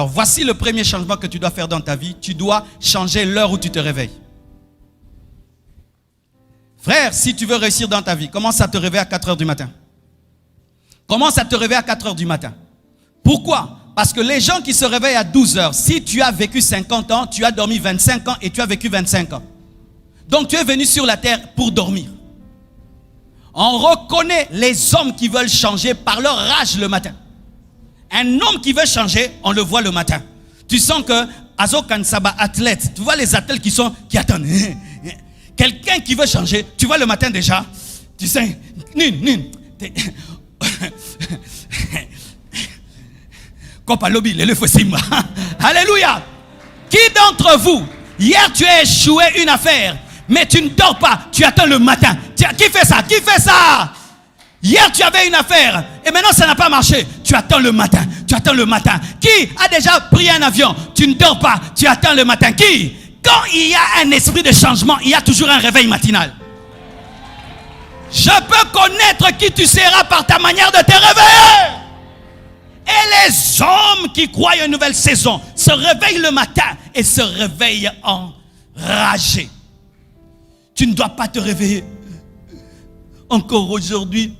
Alors voici le premier changement que tu dois faire dans ta vie. Tu dois changer l'heure où tu te réveilles. Frère, si tu veux réussir dans ta vie, commence à te réveiller à 4 heures du matin. Commence à te réveiller à 4 heures du matin. Pourquoi? Parce que les gens qui se réveillent à 12 heures, si tu as vécu 50 ans, tu as dormi 25 ans et tu as vécu 25 ans. Donc tu es venu sur la terre pour dormir. On reconnaît les hommes qui veulent changer par leur rage le matin. Un homme qui veut changer, on le voit le matin. Tu sens que Azo Kansaba athlète, tu vois les athlètes qui attendent. Quelqu'un qui veut changer, tu vois le matin déjà, tu sais, alléluia. Qui d'entre vous, hier tu as échoué une affaire, mais tu ne dors pas, tu attends le matin. Qui fait ça? Qui fait ça? Hier tu avais une affaire et maintenant ça n'a pas marché. Tu attends le matin. Tu attends le matin. Qui a déjà pris un avion? Tu ne dors pas. Tu attends le matin. Qui? Quand il y a un esprit de changement, il y a toujours un réveil matinal. Je peux connaître qui tu seras par ta manière de te réveiller. Et les hommes qui croient à une nouvelle saison se réveillent le matin et se réveillent enragés. Tu ne dois pas te réveiller. Encore aujourd'hui,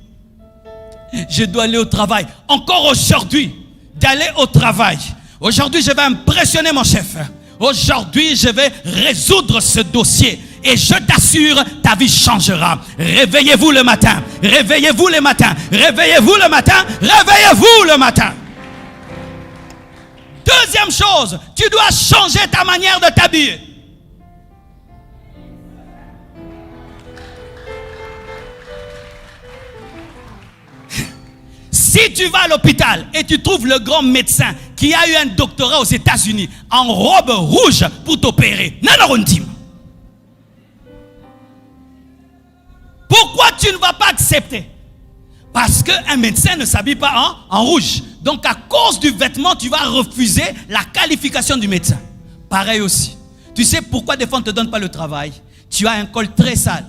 je dois aller au travail. Encore aujourd'hui, d'aller au travail. Aujourd'hui, je vais impressionner mon chef. Aujourd'hui, je vais résoudre ce dossier. Et je t'assure, ta vie changera. Réveillez-vous le matin. Réveillez-vous le matin. Réveillez-vous le matin. Réveillez-vous le matin. Deuxième chose, tu dois changer ta manière de t'habiller. Si tu vas à l'hôpital et tu trouves le grand médecin qui a eu un doctorat aux États-Unis en robe rouge pour t'opérer, pourquoi tu ne vas pas accepter? Parce qu'un médecin ne s'habille pas en rouge. Donc à cause du vêtement, tu vas refuser la qualification du médecin. Pareil aussi. Tu sais pourquoi des fois on ne te donne pas le travail? Tu as un col très sale.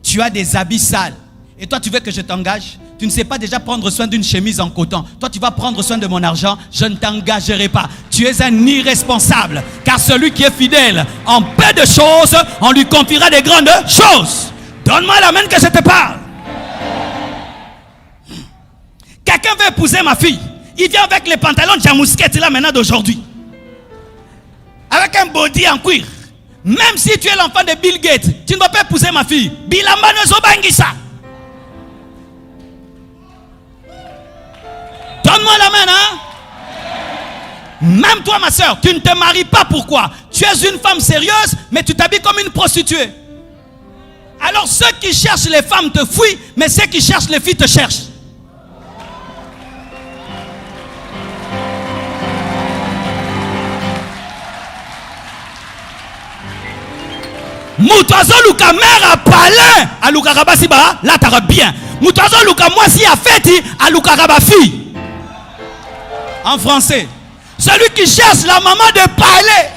Tu as des habits sales. Et toi tu veux que je t'engage? Tu ne sais pas déjà prendre soin d'une chemise en coton. Toi, tu vas prendre soin de mon argent. Je ne t'engagerai pas. Tu es un irresponsable. Car celui qui est fidèle en peu de choses, on lui confiera des grandes choses. Donne-moi la main que je te parle. Quelqu'un veut épouser ma fille. Il vient avec les pantalons de Jamousquette là maintenant d'aujourd'hui. Avec un body en cuir. Même si tu es l'enfant de Bill Gates, tu ne vas pas épouser ma fille. Bilamba ne zobangisa. Donne-moi la main, hein? Même toi, ma soeur, tu ne te maries pas. Pourquoi? Tu es une femme sérieuse, mais tu t'habilles comme une prostituée. Alors ceux qui cherchent les femmes te fuient, mais ceux qui cherchent les filles te cherchent. Moutazo Luka mère a palin à Luka Rabasiba, là t'as bien. Moutazo Luka moi si a fait à Luka Rabafi. En français, celui qui cherche la maman de parler.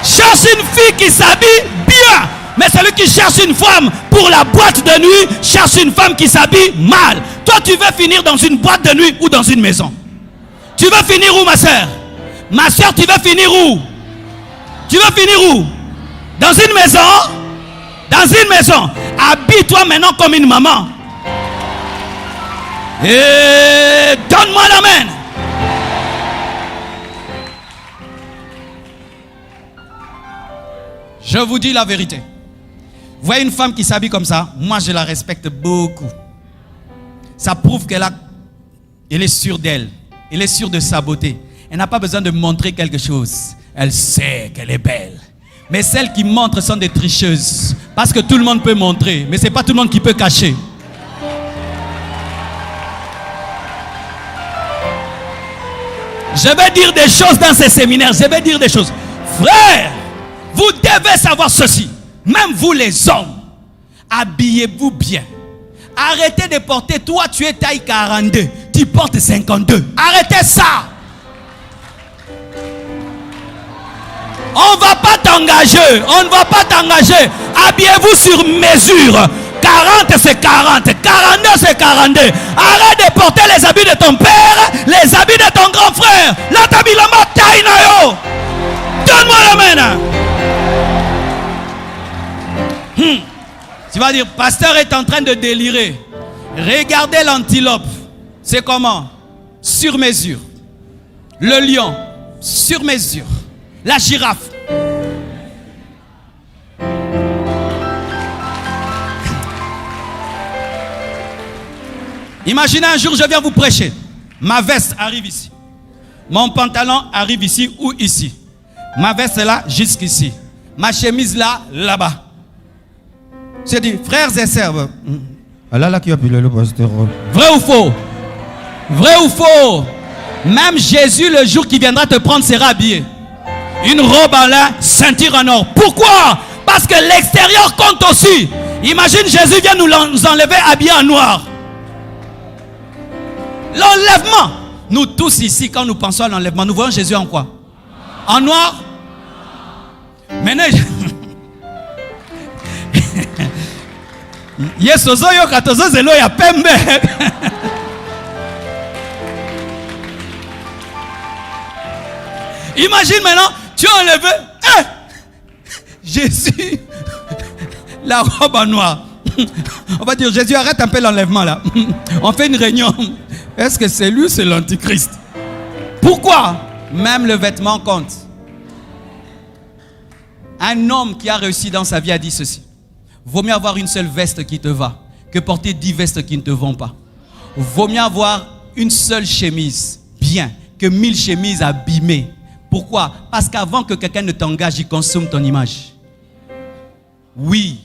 Cherche une fille qui s'habille bien. Mais celui qui cherche une femme pour la boîte de nuit, cherche une femme qui s'habille mal. Toi, tu veux finir dans une boîte de nuit ou dans une maison? Tu veux finir où, ma soeur? Ma soeur, tu veux finir où? Tu veux finir où? Dans une maison? Dans une maison. Habille-toi maintenant comme une maman. Et donne-moi la main. Je vous dis la vérité. Vous voyez une femme qui s'habille comme ça, moi je la respecte beaucoup. Ça prouve elle est sûre d'elle. Elle est sûre de sa beauté. Elle n'a pas besoin de montrer quelque chose. Elle sait qu'elle est belle. Mais celles qui montrent sont des tricheuses. Parce que tout le monde peut montrer, mais ce n'est pas tout le monde qui peut cacher. Je vais dire des choses dans ces séminaires. Je vais dire des choses. Frère, vous devez savoir ceci. Même vous les hommes, habillez-vous bien. Arrêtez de porter. Toi, tu es taille 42. Tu portes 52. Arrêtez ça. On ne va pas t'engager. On ne va pas t'engager. Habillez-vous sur mesure. 40 c'est 40. 42 c'est 42. Arrête de porter les habits de ton père, les habits de ton grand frère. La tabilama tainayo. Donne-moi l'amen. Tu vas dire, pasteur est en train de délirer. Regardez l'antilope. C'est comment? Sur mesure. Le lion, sur mesure. La girafe. Imaginez un jour, je viens vous prêcher. Ma veste arrive ici. Mon pantalon arrive ici ou ici. Ma veste est là, jusqu'ici. Ma chemise là, là-bas. J'ai dit, frères et sœurs. Vrai ou faux? Vrai ou faux? Même Jésus, le jour qui viendra te prendre, sera habillé. Une robe en lin, ceinture en or. Pourquoi? Parce que l'extérieur compte aussi. Imagine Jésus vient nous enlever habillés en noir. L'enlèvement. Nous tous ici, quand nous pensons à l'enlèvement, nous voyons Jésus en quoi? En noir? Maintenant, imagine maintenant, tu as enlevé Jésus, la robe en noir. On va dire, Jésus, arrête un peu l'enlèvement là. On fait une réunion. Est-ce que c'est lui ou c'est l'antichrist? Pourquoi? Même le vêtement compte. Un homme qui a réussi dans sa vie a dit ceci: vaut mieux avoir une seule veste qui te va que porter 10 vestes qui ne te vont pas. Vaut mieux avoir une seule chemise bien que 1000 chemises abîmées. Pourquoi? Parce qu'avant que quelqu'un ne t'engage, il consomme ton image. Oui,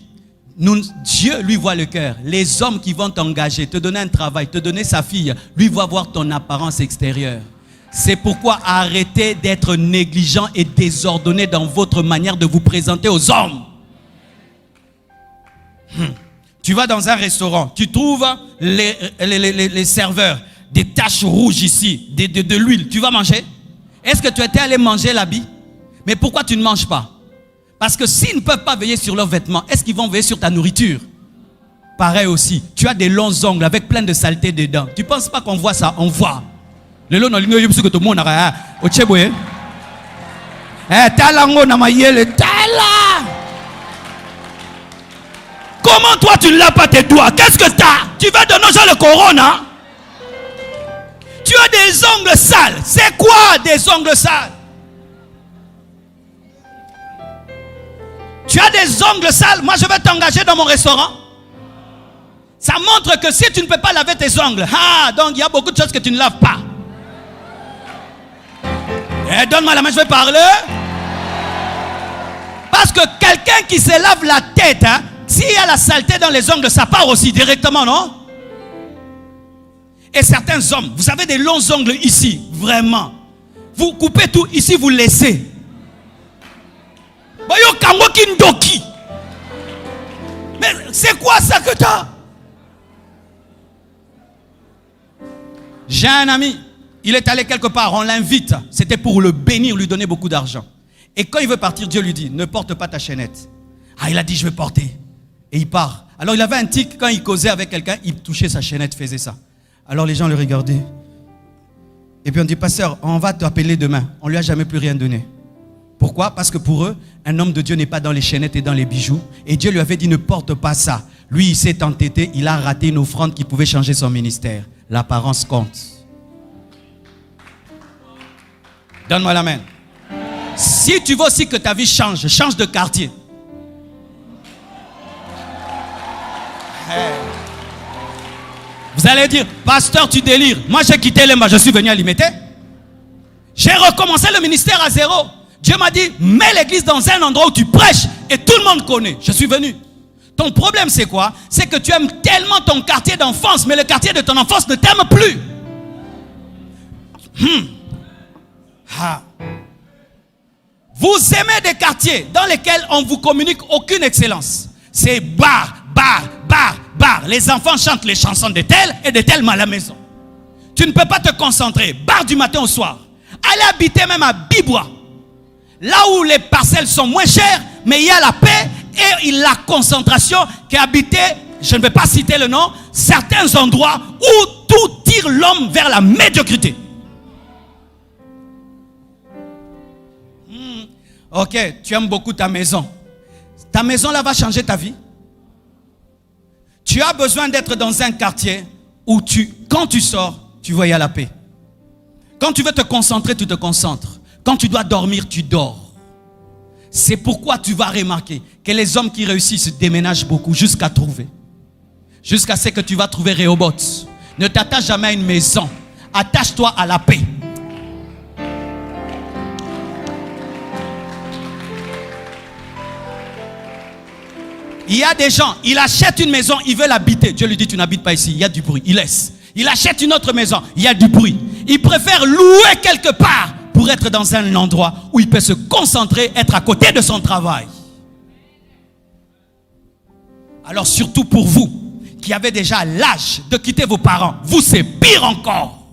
Dieu lui voit le cœur. Les hommes qui vont t'engager, te donner un travail, te donner sa fille, lui voit voir ton apparence extérieure. C'est pourquoi arrêtez d'être négligent et désordonné dans votre manière de vous présenter aux hommes. Tu vas dans un restaurant, tu trouves les serveurs, des taches rouges ici, de l'huile. Tu vas manger? Est-ce que tu étais allé manger l'habit? Mais pourquoi tu ne manges pas? Parce que s'ils ne peuvent pas veiller sur leurs vêtements, est-ce qu'ils vont veiller sur ta nourriture? Pareil aussi, tu as des longs ongles avec plein de saleté dedans. Tu ne penses pas qu'on voit ça? On voit. Le long, que tout le monde a comment toi tu ne l'as pas tes doigts? Qu'est-ce que tu as? Tu vas de nos gens le corona? Tu as des ongles sales. C'est quoi des ongles sales? Tu as des ongles sales. Moi je vais t'engager dans mon restaurant. Ça montre que si tu ne peux pas laver tes ongles, donc il y a beaucoup de choses que tu ne laves pas. Donne-moi la main, je vais parler. Parce que quelqu'un qui se lave la tête, s'il y a la saleté dans les ongles, ça part aussi directement, non? Et certains hommes, vous avez des longs ongles ici, vraiment. Vous coupez tout, ici vous laissez. Mais c'est quoi ça que tu as? J'ai un ami, il est allé quelque part, on l'invite. C'était pour le bénir, lui donner beaucoup d'argent. Et quand il veut partir, Dieu lui dit, ne porte pas ta chaînette. Il a dit, je vais porter. Et il part. Alors il avait un tic, quand il causait avec quelqu'un, il touchait sa chaînette, faisait ça. Alors les gens le regardaient. Et puis on dit, pasteur, on va t'appeler demain. On ne lui a jamais plus rien donné. Pourquoi? Parce que pour eux, un homme de Dieu n'est pas dans les chaînettes et dans les bijoux. Et Dieu lui avait dit, ne porte pas ça. Lui, il s'est entêté, il a raté une offrande qui pouvait changer son ministère. L'apparence compte. Donne-moi la main. Si tu veux aussi que ta vie change, change de quartier. Vous allez dire, pasteur, tu délires. Moi, j'ai quitté Lemba, je suis venu à Limité. J'ai recommencé le ministère à zéro. Dieu m'a dit, mets l'église dans un endroit où tu prêches et tout le monde connaît. Je suis venu. Ton problème, c'est quoi? C'est que tu aimes tellement ton quartier d'enfance, mais le quartier de ton enfance ne t'aime plus. Vous aimez des quartiers dans lesquels on vous communique aucune excellence. C'est bar. Les enfants chantent les chansons de tel et de tel à la maison. Tu ne peux pas te concentrer. Bar du matin au soir. Allez habiter même à Bibois. Là où les parcelles sont moins chères, mais il y a la paix et la concentration qu'habiter je ne vais pas citer le nom, certains endroits où tout tire l'homme vers la médiocrité. Ok, tu aimes beaucoup ta maison. Ta maison là va changer ta vie. Tu as besoin d'être dans un quartier où quand tu sors, tu vois, il y a la paix. Quand tu veux te concentrer, tu te concentres. Quand tu dois dormir, tu dors. C'est pourquoi tu vas remarquer que les hommes qui réussissent déménagent beaucoup jusqu'à trouver. Jusqu'à ce que tu vas trouver Rehoboth. Ne t'attache jamais à une maison. Attache-toi à la paix. Il y a des gens, il achète une maison, il veut l'habiter. Dieu lui dit, tu n'habites pas ici, il y a du bruit. Il laisse. Il achète une autre maison, il y a du bruit. Il préfère louer quelque part pour être dans un endroit où il peut se concentrer, être à côté de son travail. Alors surtout pour vous, qui avez déjà l'âge de quitter vos parents, vous c'est pire encore.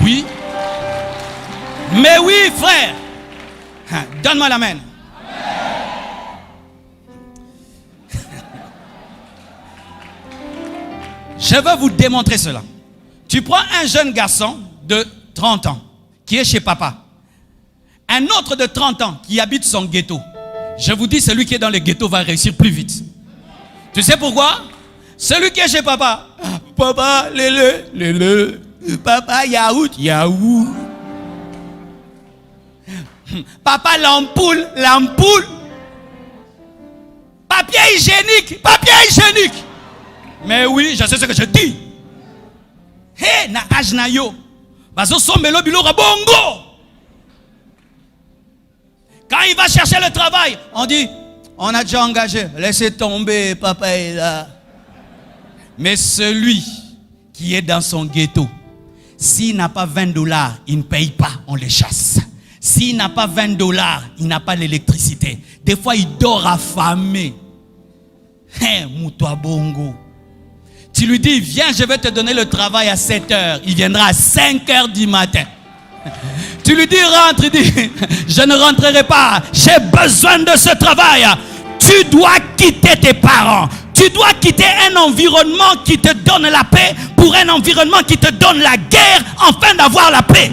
Oui. Mais oui, frère. Donne-moi la main. Je veux vous démontrer cela. Tu prends un jeune garçon de 30 ans qui est chez papa. Un autre de 30 ans qui habite son ghetto. Je vous dis, celui qui est dans le ghetto va réussir plus vite. Tu sais pourquoi? Celui qui est chez papa. Papa, le. Papa, yaourt. Papa, l'ampoule. Papier hygiénique. Mais oui, je sais ce que je dis. Hé, na âge na yo. Bazo sombelo bilo rabongo. Quand il va chercher le travail, on dit, on a déjà engagé. Laissez tomber, papa est là. Mais celui qui est dans son ghetto, s'il n'a pas $20, il ne paye pas, on le chasse. S'il n'a pas $20, il n'a pas l'électricité. Des fois, il dort affamé. Hé, moutoua bongo. Tu lui dis, viens, je vais te donner le travail à 7 heures. Il viendra à 5 heures du matin. Tu lui dis, rentre, il dit, je ne rentrerai pas. J'ai besoin de ce travail. Tu dois quitter tes parents. Tu dois quitter un environnement qui te donne la paix pour un environnement qui te donne la guerre afin d'avoir la paix.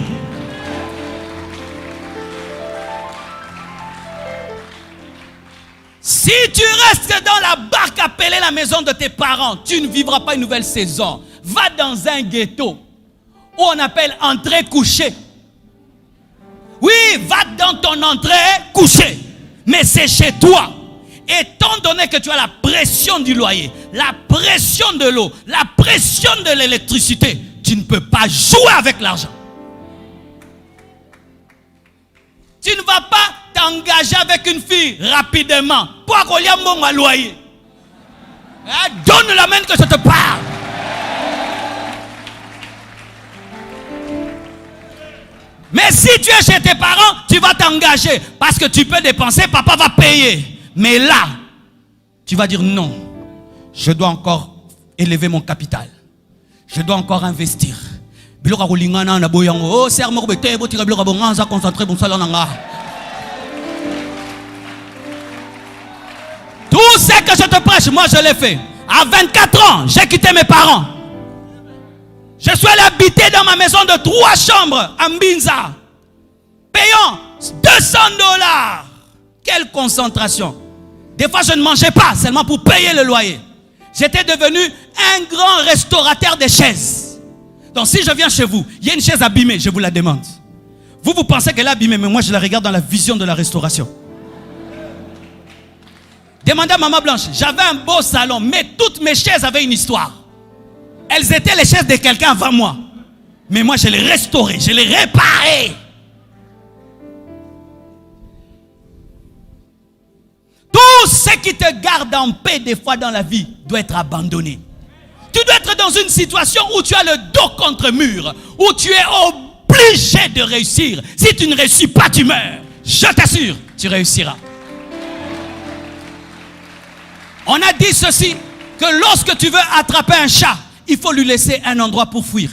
Si tu restes dans la barque appelée la maison de tes parents, tu ne vivras pas une nouvelle saison. Va dans un ghetto où on appelle entrée couchée. Oui, va dans ton entrée couchée. Mais c'est chez toi. Étant donné que tu as la pression du loyer, la pression de l'eau, la pression de l'électricité, tu ne peux pas jouer avec l'argent. Tu ne vas pas t'engager avec une fille rapidement. Pourquoi il y a mon loyer? Donne la main que je te parle. Mais si tu es chez tes parents, tu vas t'engager. Parce que tu peux dépenser, papa va payer. Mais là, tu vas dire non. Je dois encore élever mon capital. Je dois encore investir. Tout ce que je te prêche, moi je l'ai fait. À 24 ans, j'ai quitté mes parents. Je suis allé habiter dans ma maison de 3 chambres à Mbinza. Payant $200. Quelle concentration. Des fois, je ne mangeais pas seulement pour payer le loyer. J'étais devenu un grand restaurateur de chaises. Donc si je viens chez vous, il y a une chaise abîmée, je vous la demande. Vous pensez qu'elle est abîmée, mais moi je la regarde dans la vision de la restauration. Demandez à Maman Blanche, j'avais un beau salon, mais toutes mes chaises avaient une histoire. Elles étaient les chaises de quelqu'un avant moi. Mais moi je les restaurais, je les réparais. Tout ce qui te garde en paix des fois dans la vie doit être abandonné. Tu dois être dans une situation où tu as le dos contre mur, où tu es obligé de réussir. Si tu ne réussis pas, tu meurs. Je t'assure, tu réussiras. On a dit ceci, que lorsque tu veux attraper un chat, il faut lui laisser un endroit pour fuir.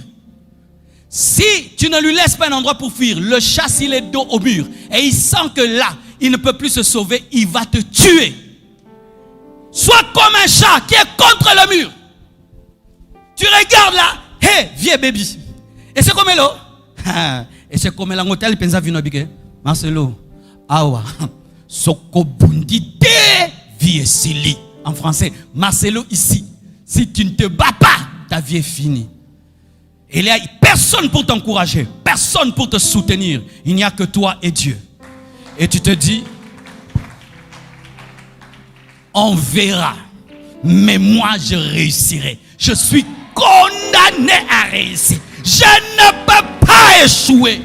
Si tu ne lui laisses pas un endroit pour fuir, le chat, s'il est dos au mur, et il sent que là, il ne peut plus se sauver, il va te tuer. Sois comme un chat qui est contre le mur. Tu regardes là, hey, vieux baby. Et c'est comme là. Et c'est comme là, l'hôtel pensa vino bige. Marcelo, awa, sokobundite viesili. En français, Marcelo ici. Si tu ne te bats pas, ta vie est finie. Il n'y a personne pour t'encourager, personne pour te soutenir. Il n'y a que toi et Dieu. Et tu te dis, on verra. Mais moi, je réussirai. Je suis condamné à réussir. Je ne peux pas échouer.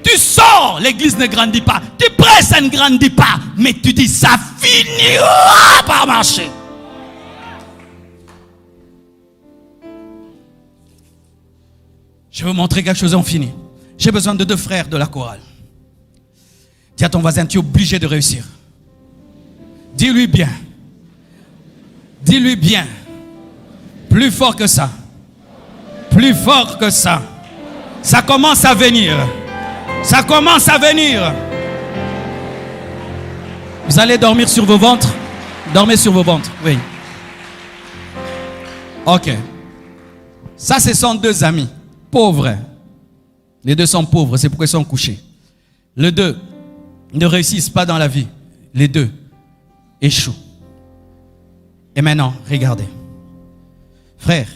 Tu sors, l'église ne grandit pas. Tu presses, ça ne grandit pas. Mais tu dis, ça finira par marcher. Je veux montrer quelque chose, on finit. J'ai besoin de 2 frères de la chorale. Dis à ton voisin, tu es obligé de réussir. Dis-lui bien. Dis-lui bien. Plus fort que ça. Plus fort que ça. Ça commence à venir. Ça commence à venir. Vous allez dormir sur vos ventres. Dormez sur vos ventres, oui. Ok. Ça, ce sont 2 amis. Pauvres. Les 2 sont pauvres, c'est pourquoi ils sont couchés. Les 2 ne réussissent pas dans la vie. Les 2 échouent. Et maintenant, regardez. Frère,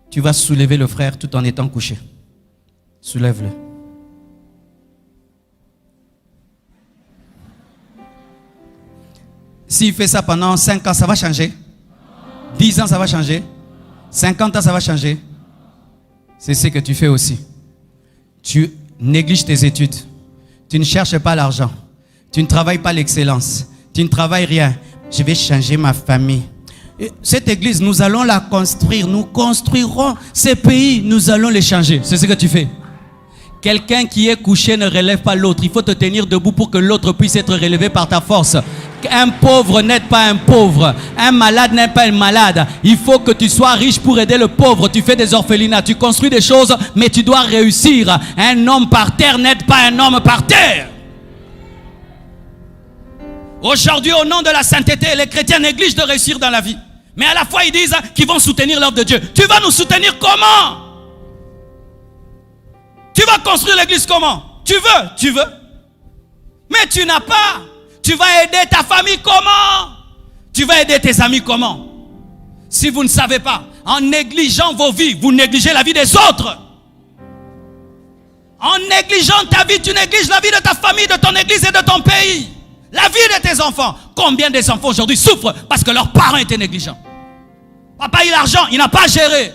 tu vas soulever le frère tout en étant couché. Soulève-le. S'il fait ça pendant 5 ans, ça va changer. 10 ans, ça va changer. 50 ans, ça va changer. C'est ce que tu fais aussi. Tu négliges tes études. Tu ne cherches pas l'argent. Tu ne travailles pas l'excellence. Tu ne travailles rien. Je vais changer ma famille. Et cette église, nous allons la construire. Nous construirons ces pays. Nous allons les changer. C'est ce que tu fais. Quelqu'un qui est couché ne relève pas l'autre. Il faut te tenir debout pour que l'autre puisse être relevé par ta force. Un pauvre n'est pas un pauvre. Un malade n'est pas un malade. Il faut que tu sois riche pour aider le pauvre. Tu fais des orphelinats, tu construis des choses, mais tu dois réussir. Un homme par terre n'aide pas un homme par terre. Aujourd'hui, au nom de la sainteté, les chrétiens négligent de réussir dans la vie. Mais à la fois, ils disent qu'ils vont soutenir l'œuvre de Dieu. Tu vas nous soutenir comment? Tu vas construire l'église comment? Tu veux. Mais tu n'as pas. Tu vas aider ta famille comment? Tu vas aider tes amis comment? Si vous ne savez pas, en négligeant vos vies, vous négligez la vie des autres. En négligeant ta vie, tu négliges la vie de ta famille, de ton église et de ton pays. La vie de tes enfants. Combien des enfants aujourd'hui souffrent parce que leurs parents étaient négligents? Papa, il a l'argent, il n'a pas géré.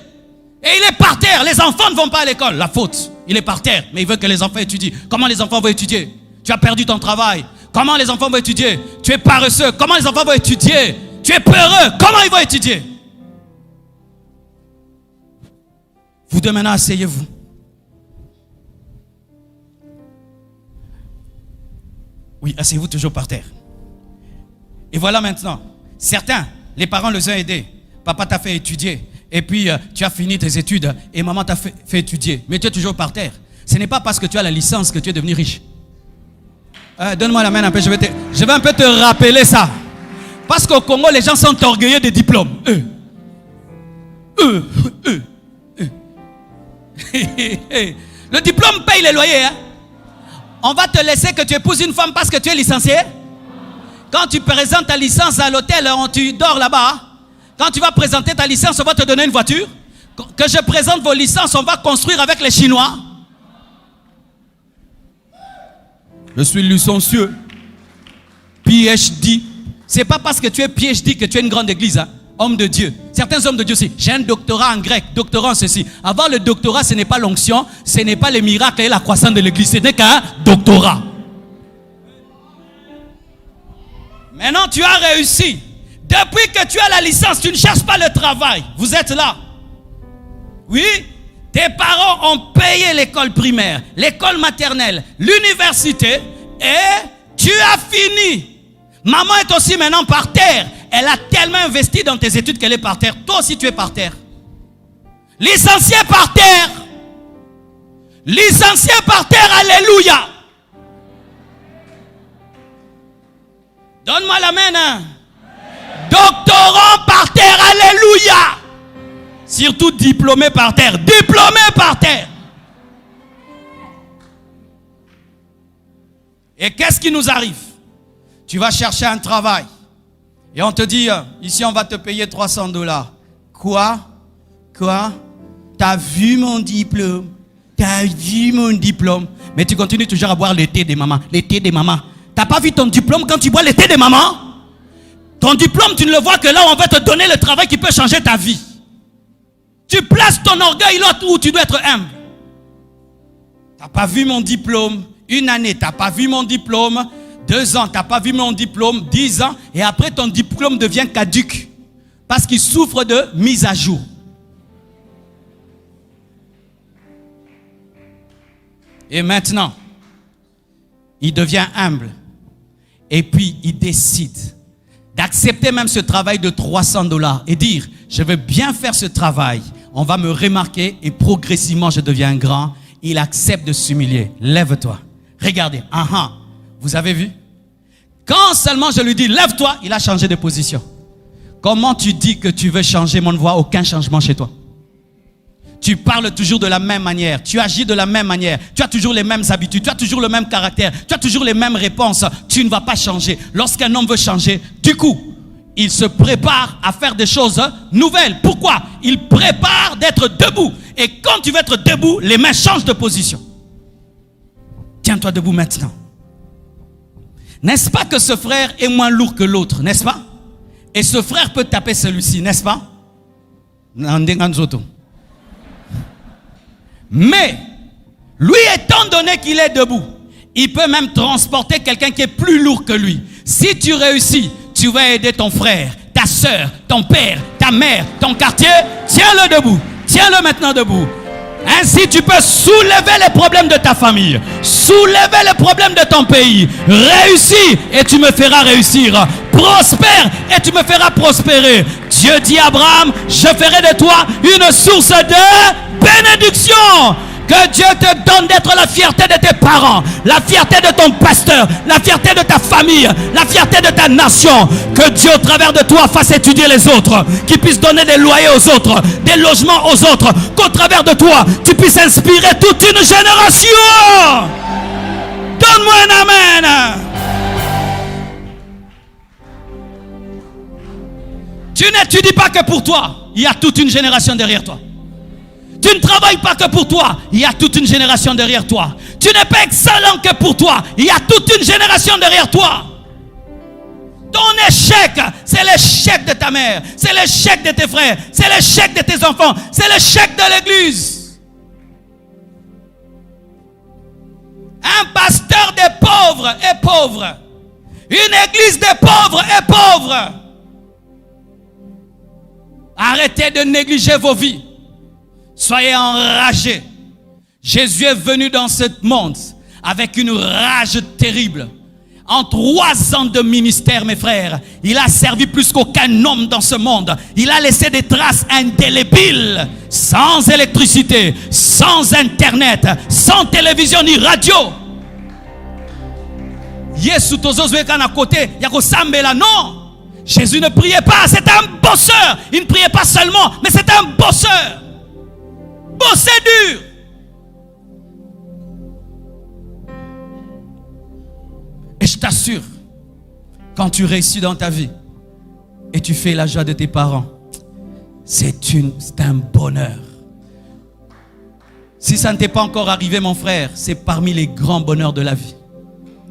Et il est par terre. Les enfants ne vont pas à l'école. La faute. Il est par terre. Mais il veut que les enfants étudient. Comment les enfants vont étudier? Tu as perdu ton travail. Comment les enfants vont étudier? Tu es paresseux. Comment les enfants vont étudier? Tu es peureux. Comment ils vont étudier? Vous deux maintenant, asseyez-vous. Oui, asseyez-vous toujours par terre. Et voilà maintenant. Certains, les parents les ont aidés. Papa t'a fait étudier. Et puis, tu as fini tes études. Et maman t'a fait étudier. Mais tu es toujours par terre. Ce n'est pas parce que tu as la licence que tu es devenu riche. Donne-moi la main un peu. Je vais un peu te rappeler ça. Parce qu'au Congo, les gens sont orgueilleux des diplômes. Le diplôme paye les loyers. Hein? On va te laisser que tu épouses une femme parce que tu es licencié. Quand tu présentes ta licence à l'hôtel, tu dors là-bas. Quand tu vas présenter ta licence, on va te donner une voiture. Que je présente vos licences, on va construire avec les Chinois. Je suis licencieux. PhD. C'est pas parce que tu es PhD que tu es une grande église. Hein? Homme de Dieu. Certains hommes de Dieu aussi. J'ai un doctorat en grec, doctorat en ceci. Avoir le doctorat, ce n'est pas l'onction, ce n'est pas les miracles et la croissance de l'église. Ce n'est qu'un doctorat. Maintenant, tu as réussi. Depuis que tu as la licence, tu ne cherches pas le travail. Vous êtes là. Oui, tes parents ont payé l'école primaire, l'école maternelle, l'université et tu as fini. Maman est aussi maintenant par terre. Elle a tellement investi dans tes études qu'elle est par terre. Toi aussi tu es par terre. Licencié par terre. Licencié par terre, alléluia. Donne-moi la main. Hein. Doctorant par terre, alléluia. Surtout diplômé par terre, diplômé par terre. Et qu'est-ce qui nous arrive? Tu vas chercher un travail et on te dit, ici on va te payer $300. Quoi? T'as vu mon diplôme? T'as vu mon diplôme? Mais tu continues toujours à boire le thé des mamans. Le thé des mamans. T'as pas vu ton diplôme quand tu bois le thé des mamans? Ton diplôme, tu ne le vois que là où on va te donner le travail qui peut changer ta vie. Tu places ton orgueil là où tu dois être humble. T'as pas vu mon diplôme? Une année, t'as pas vu mon diplôme. 2 ans, t'as pas vu mon diplôme. 10 ans, et après ton diplôme devient caduc. Parce qu'il souffre de mise à jour. Et maintenant, il devient humble. Et puis, il décide d'accepter même ce travail de $300 et dire, je veux bien faire ce travail. On va me remarquer et progressivement, je deviens grand. Il accepte de s'humilier. Lève-toi. Regardez. Vous avez vu? Quand seulement je lui dis, lève-toi, il a changé de position. Comment tu dis que tu veux changer? On ne voit aucun changement chez toi. Tu parles toujours de la même manière. Tu agis de la même manière. Tu as toujours les mêmes habitudes. Tu as toujours le même caractère. Tu as toujours les mêmes réponses. Tu ne vas pas changer. Lorsqu'un homme veut changer, du coup, il se prépare à faire des choses nouvelles. Pourquoi? Il prépare d'être debout. Et quand tu veux être debout, les mains changent de position. Tiens-toi debout maintenant. N'est-ce pas que ce frère est moins lourd que l'autre, n'est-ce pas? Et ce frère peut taper celui-ci, n'est-ce pas? Mais, lui étant donné qu'il est debout, il peut même transporter quelqu'un qui est plus lourd que lui. Si tu réussis, tu vas aider ton frère, ta soeur, ton père, ta mère, ton quartier. Tiens-le debout. Tiens-le maintenant debout. Ainsi, tu peux soulever les problèmes de ta famille, soulever les problèmes de ton pays. Réussis et tu me feras réussir. Prospère et tu me feras prospérer. Dieu dit à Abraham, je ferai de toi une source de bénédiction. Que Dieu te donne d'être la fierté de tes parents, la fierté de ton pasteur, la fierté de ta famille, la fierté de ta nation. Que Dieu au travers de toi fasse étudier les autres, qu'il puisse donner des loyers aux autres, des logements aux autres. Qu'au travers de toi, tu puisses inspirer toute une génération. Donne-moi un amen. Tu n'étudies pas que pour toi, il y a toute une génération derrière toi. Tu ne travailles pas que pour toi, il y a toute une génération derrière toi. Tu n'es pas excellent que pour toi, il y a toute une génération derrière toi. Ton échec, c'est l'échec de ta mère, c'est l'échec de tes frères, c'est l'échec de tes enfants, c'est l'échec de l'église. Un pasteur des pauvres est pauvre. Une église des pauvres est pauvre. Arrêtez de négliger vos vies. Soyez enragés. Jésus est venu dans ce monde avec une rage terrible. En 3 ans de ministère, mes frères, il a servi plus qu'aucun homme dans ce monde. Il a laissé des traces indélébiles, sans électricité, sans internet, sans télévision ni radio. Yesu tozozoe kana côté, yako sambela non. Jésus ne priait pas, c'est un bosseur. Il ne priait pas seulement, mais c'est un bosseur. Bosser dur. Et je t'assure, quand tu réussis dans ta vie et tu fais la joie de tes parents, c'est un bonheur. Si ça ne t'est pas encore arrivé, mon frère, c'est parmi les grands bonheurs de la vie.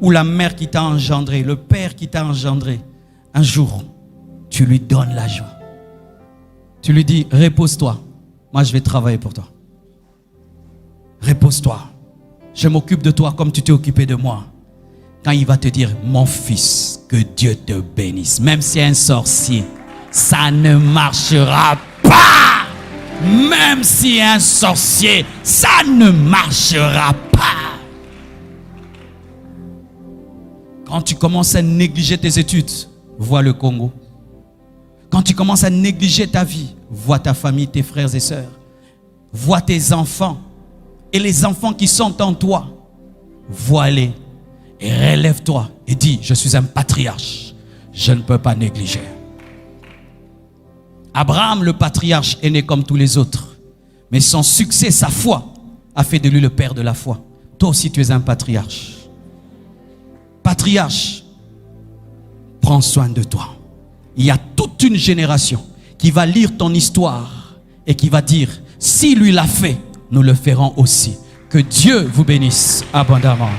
Ou la mère qui t'a engendré, le père qui t'a engendré. Un jour, tu lui donnes la joie. Tu lui dis, repose-toi. Moi, je vais travailler pour toi. Repose-toi. Je m'occupe de toi comme tu t'es occupé de moi. Quand il va te dire, mon fils, que Dieu te bénisse. Même si un sorcier, ça ne marchera pas. Même si un sorcier, ça ne marchera pas. Quand tu commences à négliger tes études, vois le Congo. Quand tu commences à négliger ta vie, vois ta famille, tes frères et sœurs. Vois tes enfants. Et les enfants qui sont en toi, vois-les. Et relève-toi et dis, je suis un patriarche. Je ne peux pas négliger. Abraham, le patriarche, est né comme tous les autres. Mais son succès, sa foi, a fait de lui le père de la foi. Toi aussi, tu es un patriarche. Patriarche, prends soin de toi. Il y a toute une génération qui va lire ton histoire et qui va dire, si lui l'a fait, nous le ferons aussi. Que Dieu vous bénisse abondamment.